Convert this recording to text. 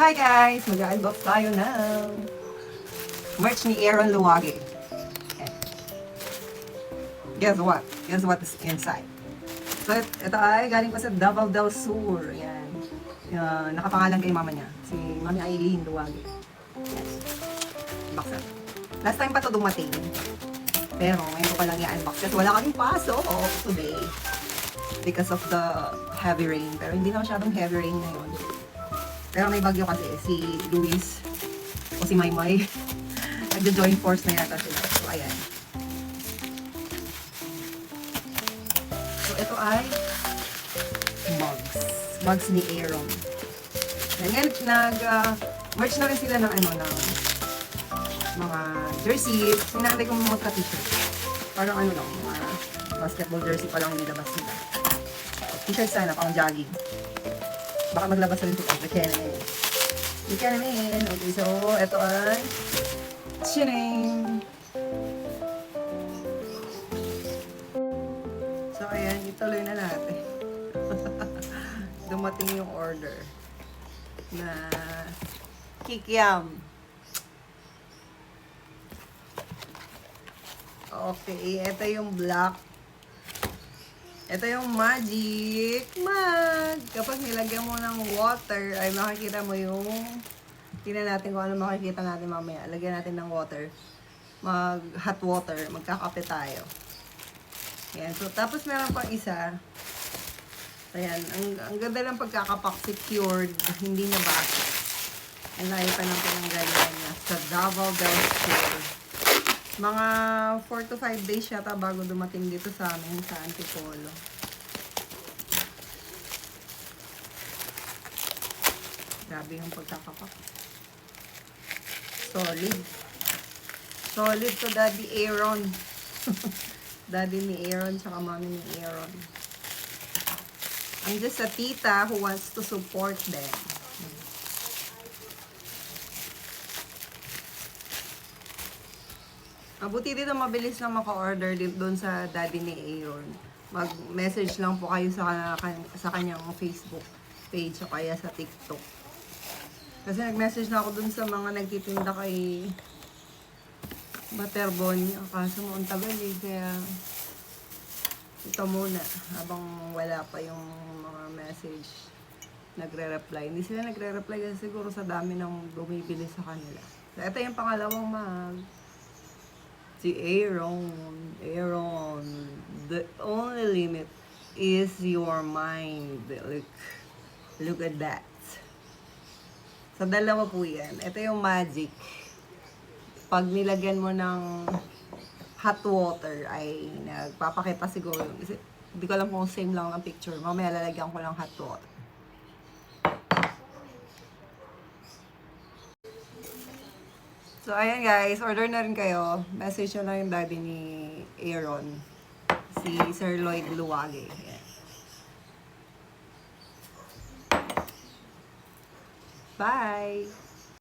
Hi guys! Mag-unbox tayo ng merch ni Aaron Luwage. Guess what? Guess what is inside? So, ito ay galing pa sa Davao del Sur. Yan. Nakapangalan kay mama niya. Si Mami Aileen Luwage. Yes. Unbox na. Last time pa ito dumating. Pero ngayon ko pa lang i-unbox kasi wala kaming pasok today. Because of the heavy rain. Pero hindi na masyadong heavy rain ngayon. Pero may bagyo kasi si Luis o si Maymay. Nagjo-join force na yata sila. So, ayan. So, ito ay mugs. Mugs ni Aaron. Ngayon, merch na rin sila ng mga jersey. Sinantay kong mga t-shirt. Parang lang, mga basketball jersey pa lang nilabas nila. T-shirt sana, pang jogging. Baka maglabas na rin ito. Buchanan. Okay, so, ito ay Chining! So, ayan, ituloy na natin. Dumating yung order na kikiam. Okay, ito yung black. Ito yung magic mug. Kapag nilagyan mo ng water, ay makikita mo yung... Tingnan natin kung ano makikita natin mamaya. Lagyan natin ng water. Hot water. Magkakape tayo. Ayan. So, tapos meron pang isa. Ayan. Ang ganda lang pagkakapak. Secured. Hindi na basa. Ang layo pa ng pinanggalingan niya. Sa Davao del Sur. Mga 4 to 5 days yata bago dumating dito sa amin sa Antipolo. Grabe yung pagkakapak. Solid. Solid to Daddy Aaron. Daddy ni Aaron tsaka mommy ni Aaron. I'm just a tita who wants to support them. Mabuti dito mabilis lang maka-order doon sa Daddy ni Aaron. Mag-message lang po kayo sa kanyang Facebook page o kaya sa TikTok. Kasi nag-message na ako dun sa mga nagtitinda kay Butterbon. Kaso mo ang tagal kaya ito muna habang wala pa yung mga message nagre-reply. Hindi sila nagre-reply kasi siguro sa dami ng bumibili sa kanila. So, ito yung pangalawang mag. Si Aaron, the only limit is your mind. Look at that. Sa dalawa po yan. Ito yung magic. Pag nilagyan mo ng hot water, ay nagpapakita siguro. Hindi ko alam kung same lang ng picture. Mamaya lalagyan ko lang hot water. So, ayan guys. Order na rin kayo. Message nyo lang yung daddy ni Aaron. Si Sir Lloyd Luwage. Ayan. Bye!